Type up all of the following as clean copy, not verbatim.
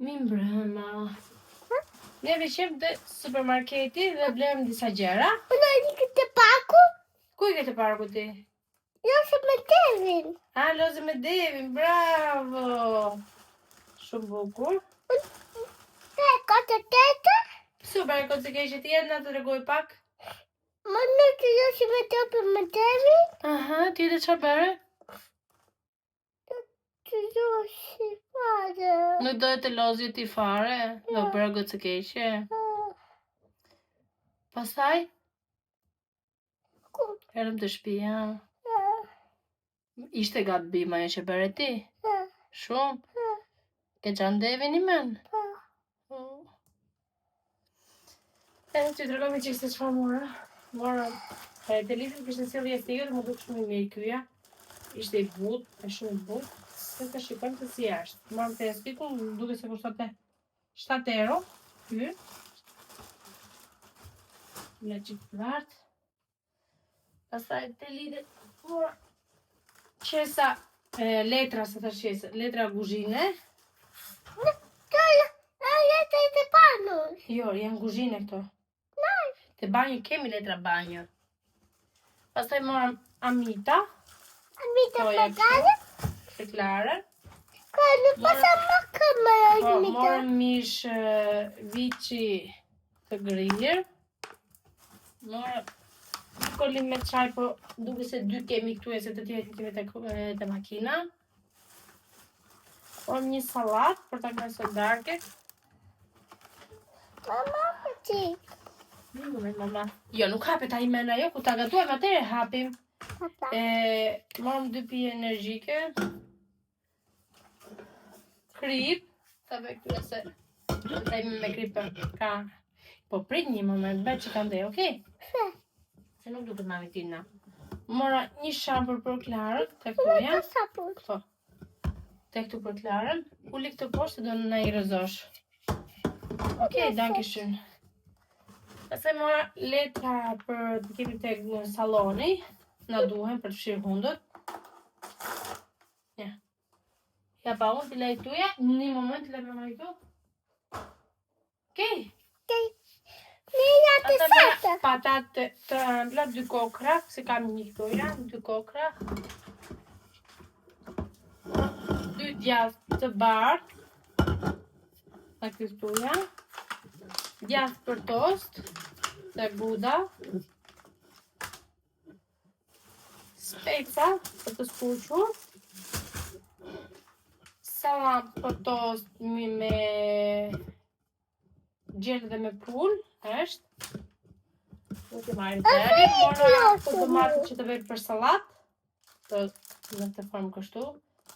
Mi mbrëma. Ne vishim të supermarketi dhe blem disa gjëra. Unë një këtë paku? Ku i këtë parku ti? Lozë me Devin. Lozë me Devin, bravo! Shumë bukur. Kote tete? Super, këtë se keshë ti jetë, na të regoj pak. Më në të lozë me topi me Devin? Aha, ti dhe që bërë? Të lozë fare. Nuk dojë të lozë ti fare? Do bërë këtë se keshë? Pastaj? Erëm të shtëpia. Ishte gabim ajo që bëre ti? Shumë? Ke qanë Devin i men? E që të regojme që ishte qëfar mora. Mora, të lisën kështë në silje stigë dhe më duke shumë i mirë kyja. Ishte i but, e shumë i but. Se të shikojmë të si ashtë. Marëm të jaspiku, duke se kushtate 7 euro. Ky. Në qitë të lartë. Pastaj të lidhe, mora. Qesa letra, se të qesa, letra guzhine. Letra të panur. Jo, janë guzhine këto. Të banjë kemi letra banjë. Pastaj morëm Amita. Amita pagare? Të klare. Kërë pasa më këmë Amita. Morëm mish vici të grirë. Morëm kolim me çaj, po duke se 2 kemi këtu e se të tjerë kemi të makina. Morëm një salat për ta kërë së darke. Mama për ti. Mama. Jo, nuk hapet a i mena jo, ku ta gatuajmë atere hapim. Morëm 2 pije energjike. Krip. Ta be këtu e se ta imi me kripë ka. Po prit një moment, be që ka ndej, okej? Se nuk duke mami tina. Mora një shampër për Klarën, të këtuja. Po. Të këtu për Klarën. Uli këtë poshtë se do në i rëzosh. Okej, danke shën. Pastaj mora letra për të kemi të saloni. Na duhen për të fshirë hundët. Ja. Ja pa unë të lejt tuja. Një moment të lejt me majtu. Okej. Patate të ëmbla, 2 kokra, se kam një këtoja, 2 kokra. 2 djath të bardh. Në këtoja. Djath për tost, dhe guda. Speca për të skuqur. Salam për tost me gjerë dhe me pull, është. Nuk e marrë të eri. Mora të tomatë që të vejtë për salat. Në të formë kështu.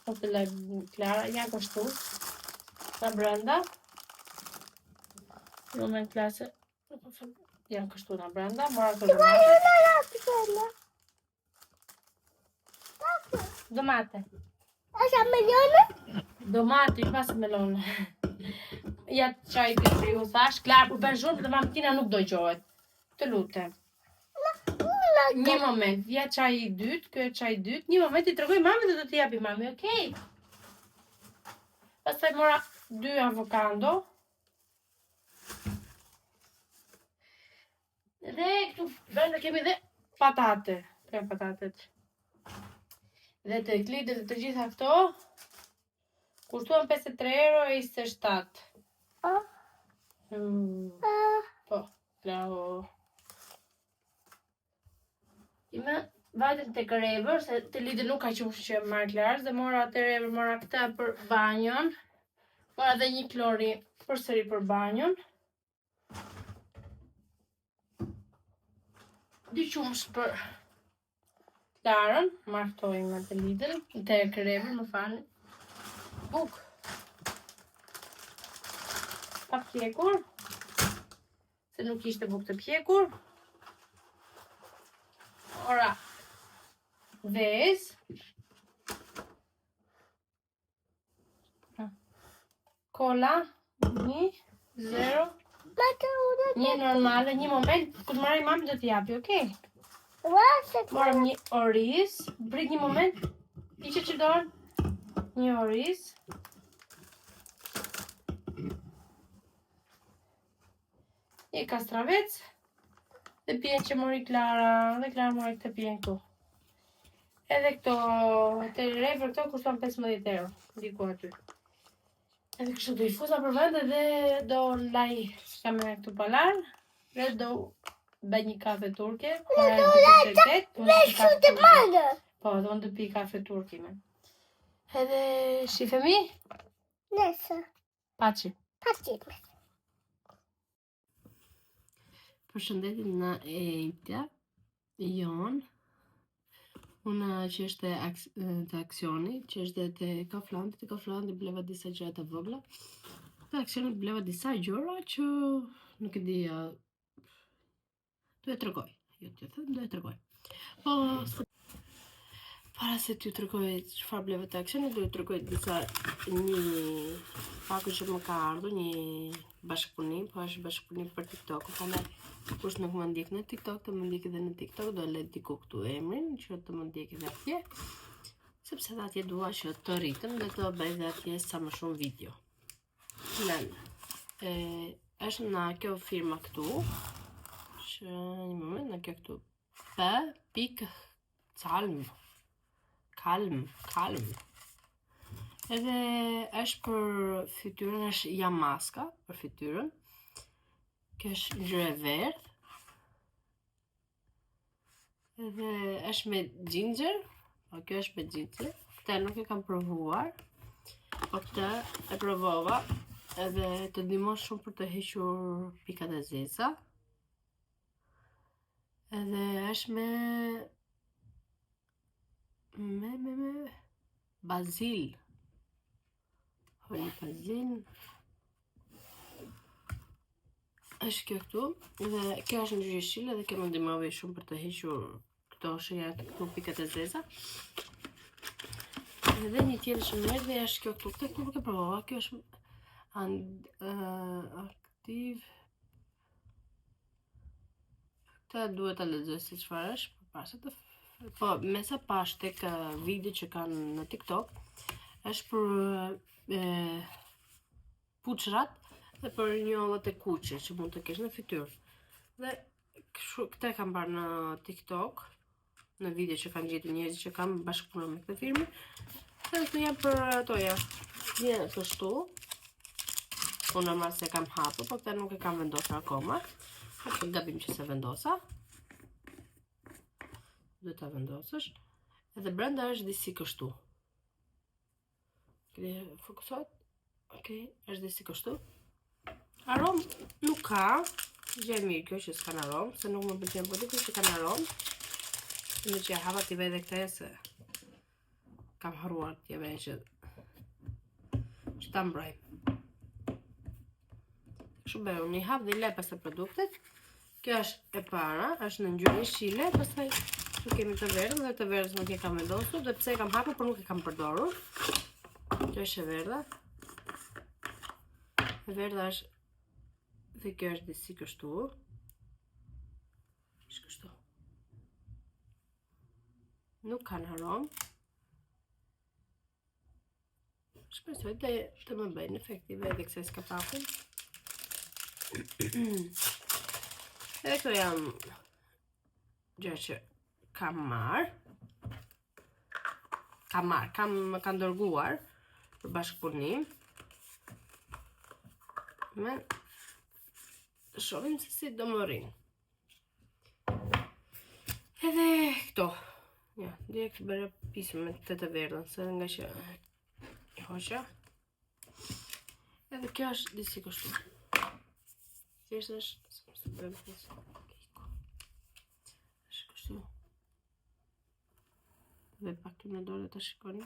Nuk të lejtë Klara, janë kështu. Në brenda. Në moment klase. Janë kështu në brenda. Mora të domate. Domate. Asa melone? Domate, i pasë melone. Ja qaj këtë ju thash, Klarë për bërë shumë, dhe mamëtina nuk do gjohet. Të lutem. Një moment, ja qaj i dytë, kjo e qaj i dytë. Një moment i tregoj mami dhe do t'i japi mami, okej? Pastaj mora 2 avokado. Dhe këtu brenda kemi dhe patate. Kemi patatet. Dhe të klidë dhe të gjitha këto kushtuan 53 euro e 27. Po, bravo. Ime vajtën të kërevër, se të lidë nuk ka qush që marrë Klarës, dhe mora të revër, mora këta për banjon. Mora dhe një klori për sëri për banjon. 2 qumsh për Klarën, martojmë të lidën, të kërevër, më falë. Buk. Pa pjekur. Se nuk ishte buk të pjekur. Ora. Vez. Kola. 1, 0. Një normale, një moment. Këtë marrë i mami do t'i japi, okej? Morëm një oriz. Brit një moment. Iqe që dorë. Një oriz. një kastravec, dhe pijen që mori Klara, dhe Klara mori këtë pijen këtu. Edhe këto, të rej për këto kushton 15 euro, diku aty. Edhe kështu do i fuza për vend dhe do laj s'ka me këtu palar, dhe do bëj një kafe turke. Me shumë të madhe. Po, do në të pi kafe turke me. Edhe shifemi? Nese. Paci. Pacime. Përshëndetit nga Ejtja, Jon, una që është të aksioni, që është të Kauflandi bleva disa gjëra të vogla. Të aksioni bleva disa gjëra që nuk e di, do e tregoj. Jo t'ju them, do e tregoj. Po, para se t'ju tregoj çfarë bleva të aksioni, do ju tregoj një paku që më ka ardhur, një bashkëpunim, po është bashkëpunim për TikTok. Prandaj kush nuk më ndjek në TikTok, të më ndjek edhe në TikTok, do lë diku këtu emrin, që të më ndjek edhe atje, sepse dhe atje dua që të rritem dhe të bëj dhe atje sa më shumë video. Është nga kjo firma këtu, që një moment nga kjo këtu, Calm. Edhe është për fytyrën, është jam maska për fytyrën. Kjo është ngjyrë e verdh. Edhe është me ginger. Po kjo është me ginger. Këtë nuk e kam provuar. Po këtë e provova. Edhe të ndihmon shumë për të hequr pikat e zeza. Edhe është me bazil. Holi bazil. Është kjo këtu, dhe kjo është ngjyrë jeshile dhe kjo më ndihmoi shumë për të hequr këto shenja të këtu pikat e zeza. Edhe një tjetër që më erdhi është kjo këtu. Këtë nuk e provova, kjo është aktiv. Këtë duhet ta lexoj se çfarë është, përpara se të po, me sa pash tek video që kanë në TikTok, është për puçrat dhe për njollat e kuqe që mund të kesh në fytyrë. Dhe këtë kam parë në TikTok, në video që kanë gjetur njerëz që kanë bashkëpunuar me këtë firmë. Dhe këtu janë për ato ja. Vjen kështu. Unë normal se kam hapur, po këtë nuk e kam vendosur akoma. Është gabim që se vendosa. Do ta vendosësh. Edhe brenda është disi kështu. Fokusohet. Okej, është disi kështu. Aromë nuk ka. Gjë e mirë kjo që s'kan aromë, se nuk më pëlqen produkte që kanë aromë. Në që hava t'i vej dhe këte se kam haruar t'i vej që ta mbroj. Shumë bërë, unë i hap dhe i le pas të produktet. Kjo është e para, është në ngjyrë jeshile, pastaj këtu kemi të verdhën dhe të verdhës nuk e kam vendosur, dhe pse e kam hapur, por nuk e kam përdorur. Kjo është e verdha. E verdha është dhe kjo është disi kështu. Është kështu. Nuk kanë aromë. Shpresoj të më bëjnë efektive edhe kësaj s'ka pakun. Edhe këto janë gjë që kam marrë. Kam dërguar për bashkëpunim. Me shohim se si do më rrinë. Edhe këto. Ja, direkt bëre pisë me të verdhën, se nga që hoqa. Edhe kjo është disi kështu. Thjesht është kështu. Dhe pak të në dorë të shikoni.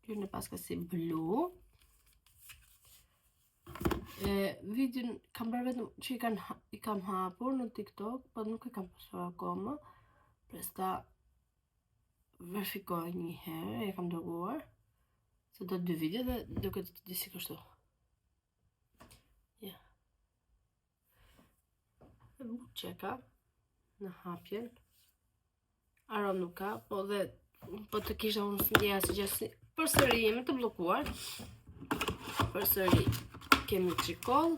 Kjo në paska si blu. Videon kam bërë vetëm që i kam hapur në TikTok, po nuk e kam pasur akoma. Presta verifikoj një herë, e kam dërguar. Se do 2 video dhe duket disi kështu. Ja. Dhe buk që ka në hapjen. Aromë nuk ka, po të kisha unë ndjeja si gjasi përsëri jemi të blokuar. Përsëri kemi çikoll.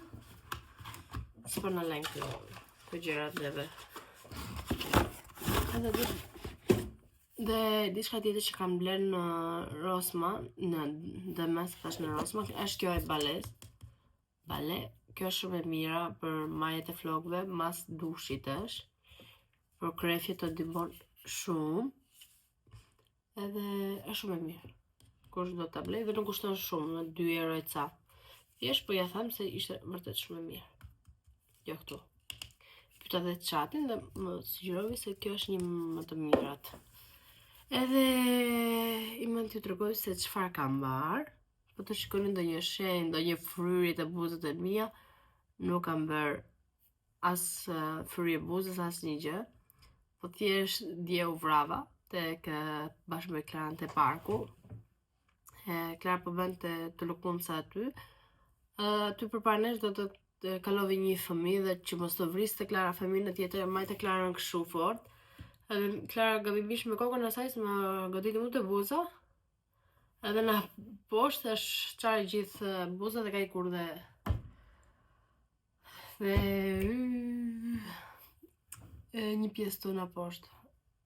S'po na lën këto gjërat neve. Dhe diçka tjetër që kam bler në Rosma, në Damas, tash në Rosma, është kjo e bale. Kjo është shumë e mira për majet e flokëve, mas dushit është. Për krefjet të ndihmon shumë. Edhe është shumë e mirë. Kush do ta blej dhe nuk kushton shumë, në 2 euro e ca. Thjesht po ja them se ishte vërtet shumë e mirë. Jo këtu. Pyeta dhe chatin dhe më sugjerovi se kjo është një më të mirat. Edhe i mund t'ju tregoj se çfarë kam marr. Po të shikoni ndonjë shenjë, ndonjë fryrje të buzët e mia, nuk kam bër as fryrje buzës as një gjë. Po thjesht dje u vrava tek bashkë me Klarën te parku. Klara po bënte të lëkundsa aty. Aty përpara nesh do të kalovi një fëmijë dhe që mos të vriste Klara fëmijën tjetër, majte Klarën kështu fort. Edhe Klara gabimisht me kokën e saj më goditi më të buza. Edhe na poshtë është çarë gjithë buza dhe ka ikur dhe një pjesë tu na poshtë.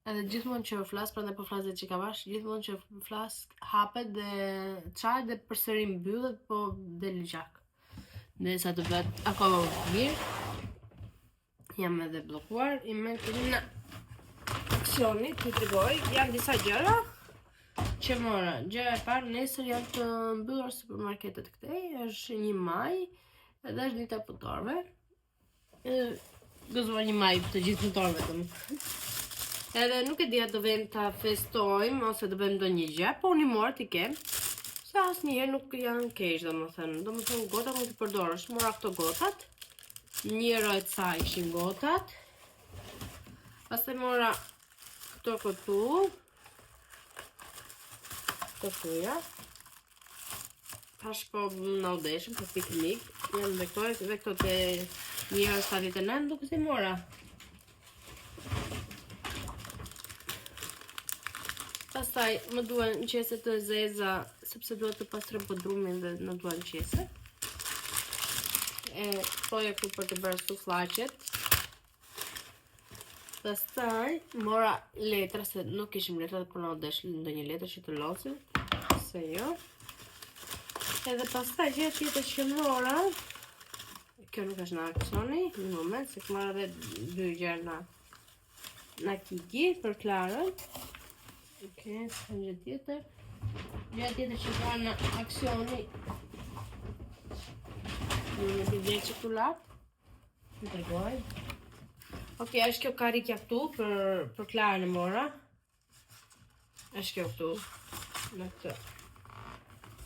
Edhe gjithmonë që flas, prandaj po flas që ka bash, gjithmonë që flas hapet dhe çaj dhe përsëri mbyllet, po del gjak. Ndërsa të bëhet akoma mirë. Jam edhe bllokuar, i merr në aksioni, t'ju tregoj, janë disa gjëra që mora. Gjëja e parë, nesër janë të mbyllur supermarketet këtej, është 1 maj, edhe është dita e punëtorëve. Gëzuar 1 maj të gjithë punëtorëve të Edhe nuk e di a do vem ta festojmë ose do bëjmë ndonjë gjë, po unimor t'i kem. Se asnjëherë nuk janë keq, domethënë gota mund t'i përdorësh. Mora këto gotat. 1 euro e ca ishin gotat. Pastaj mora këto këtu. Këtuja. Tash po na udeshëm për piknik. Janë dhe këto te 1 euro 79, duke si mora. Pastaj më duan qese të zeza, sepse duhet të pastroj podrumin dhe në duan qese. Thoja këtu për të bërë sufllaqet. Pastaj mora letra, se nuk kishim letra dhe po na desh ndonjë letër që të losim. Se jo. Edhe pastaj gjë tjetër që mora, kjo nuk është në aksioni, një moment, se këmarë edhe 2 gjëra na kiki për Klarën. Okej, s'ka gjë tjetër. Gjë tjetër që ka në aksioni. Në të gjë çokoladë. Në të goj. Okej, është kjo karikja këtu për Klarën e mora. Është kjo këtu. Në këtë.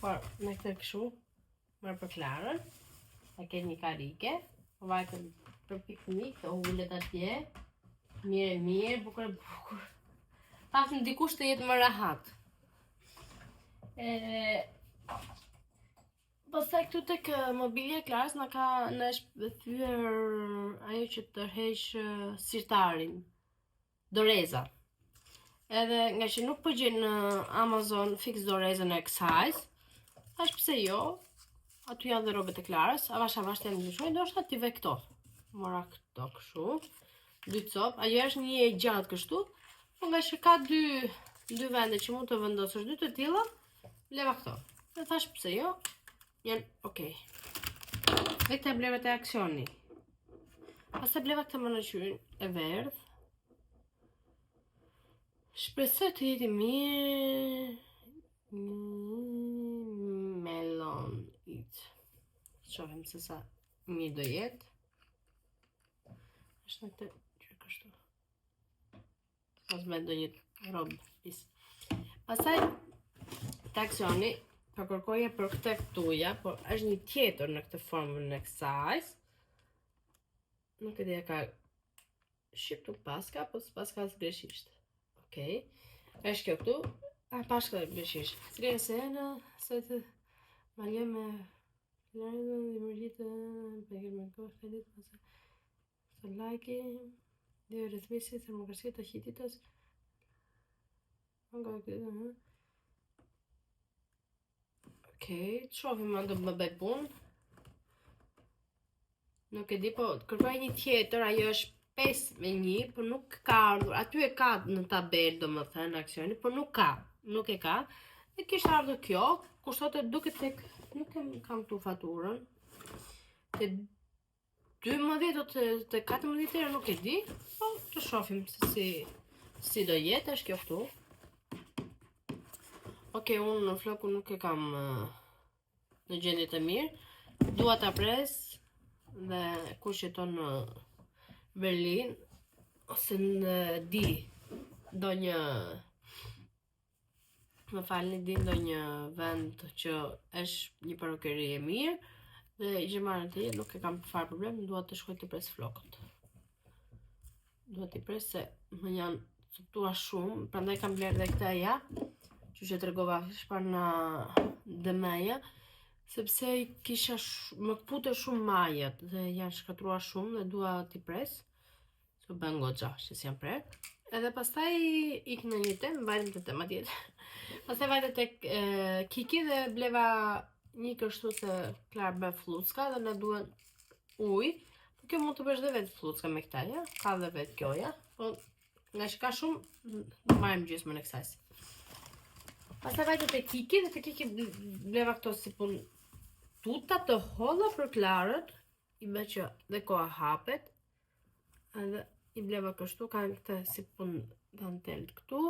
Por, në këtë kështu. Mërë për Klarën. A ke një karike. Vajtën për piknik, të ullet atje. Mirë, bukur. Pasën dikush të jetë më rahat. Pastaj këtu tek mobilja e Klarës na është thyer ajo që tërheq sirtarin. Doreza. Edhe nga që nuk po gjen në Amazon fix dorezën e kësaj, thash pse jo? Aty janë dhe robët e Klarës, avash të janë ndryshoj, ndoshta t'i ve këto. Mora këto kështu. 2 copë, ajo është një e gjatë kështu. Po nga që ka 2 vende që mund të vendosësh 2 të tilla, leva këto. Dhe thash pse jo, janë okej. Dhe këta bleva të aksioni. Pastaj bleva këtë mënaqyrin e verdh. Shpresoj të jeti mirë. Melon it. Shohim se sa mirë do jetë. Është në këtë gjë kështu. Mos me ndonjë robë. Pastaj të aksioni përkërkoja për këtë këtuja, por është një tjetër në këtë formën në kësaj. Nuk e di ka shqiptu paska, po s'paska as greshisht. Okej. Është kjo këtu, paska dhe greshisht. Srija se në sëtë malje me lërënë dhe mërgjitë për me kohë të ditë pasë. Së like, dhe rëthmisi, termokrasia të hititës. Okej, shohim më do më bëj punë. Nuk e di, po kërkoj një tjetër, ajo është 5-1, por nuk ka ardhur. Aty e ka në tabel, domethënë aksioni, por nuk e ka. Dhe kishte ardhur kjo, kushtote duket tek, nuk kam tu faturën. Te 12 ose te 14 euro, nuk e di, po të shohim se si do jetë, është kjo këtu. Okej, unë në flokun nuk e kam në gjendje të mirë. Dua ta pres dhe kush jeton në Berlin ose në ndonjë ndonjë vend që është një parukeri e mirë dhe i marrë të jetë, nuk e kam fare problem, dua të shkoj të pres flokët. Dua t'i pres se më janë cuptuar shumë, prandaj kam bler dhe këta ja, që tregova shparna dëmeja, sepse kisha më kpute shumë majat dhe janë shkatruar shumë dhe dua t'i pres, se u bën goxha që s'jam prerë. Edhe pastaj ik në një temë, vajtëm të tema tjetër. Pastaj vajte tek Kiki dhe bleva një kështu se Klar bën fllucka dhe na duhen ujë. Po kjo mund të bësh dhe vetë fllucka me këta, ja? Ka dhe vetë kjo, ja? Po nga që ka shumë, marrim gjysmën e kësaj. Pastaj vajte te Kiki dhe te Kiki bleva këto si pun tuta të holla për Klarët, i bë që dhe koha hapet. Edhe i bleva kështu, kanë këtë si pun dantel këtu.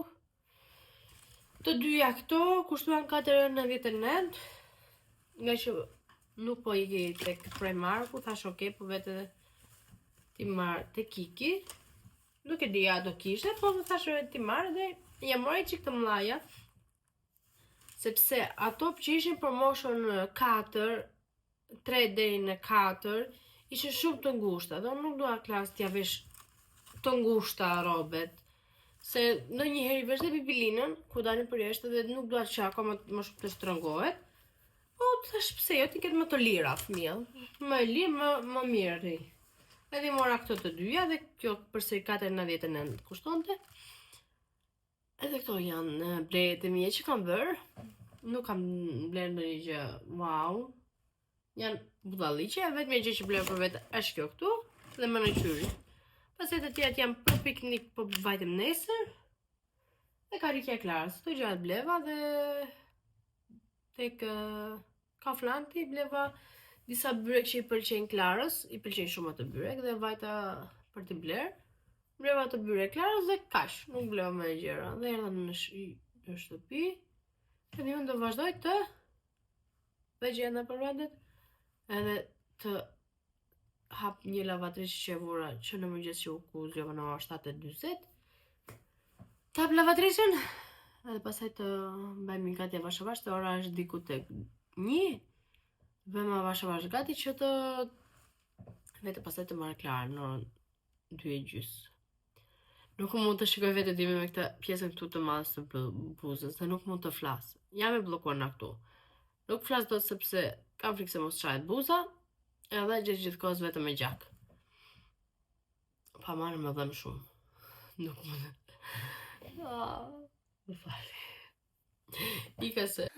Të dyja këto kushtuan 4,99, nga që nuk po i tek Primarku, thash ok, po vetë ti marr te Kiki. Nuk e dija do kishte, po më thash ti marr dhe ja mori çik të mëdha. Sepse ato që ishin promotion 4, 3 deri në 4, ishin shumë të ngushta, dhe unë nuk dua Klas t'ja vesh të ngushta robet, se ndonjëherë i vesh dhe pipilinën, ku dalin për jashtë dhe nuk dua që akoma më shumë të shtrëngohet, po thash pse jo, ti ketë më të lira fëmijë, më e lirë, më mirë ri. Edhe i mora këto të dyja dhe kjo përsëri 4,99 kushtonte. Edhe këto janë blerjet e mia që kam bërë. Nuk kam blerë ndonjë gjë wow. Janë budalliqe, vetëm gjë që blerë për vetë është kjo këtu dhe më në qyri. Pastaj të tjerat janë për piknik, po vajtem nesër. Dhe karikja Klarës, këto gjërat bleva dhe tek Kauflandi bleva disa byrek që i pëlqejnë Klarës, i pëlqejnë shumë atë byrek dhe vajta për t'i blerë. Bleva të byrek Klarës dhe kaq, nuk bleva më gjëra. Dhe erdha në shtëpi. Edhe unë do vazhdoj të vegjë në përvendet edhe të hap një lavatriç që e vura që në mëngjes që u zgjova në orë 7:40. Të hap lavatriçën edhe pastaj të bëjmë gati avash avash, ora është diku tek 1. Bëjmë avash avash gati që të vetë pastaj të marr Klarën në orën 2:30. Nuk mund të shikoj vetë dimi me këtë pjesën këtu të madhe të buzës dhe nuk mund të flas. Jam e bllokuar nga këtu. Nuk flas dot sepse kam frikë se mos çahet buza, edhe gjithkohës vetëm me gjak. Pa marrë më dhem shumë. Nuk mund. Më fal. Ika se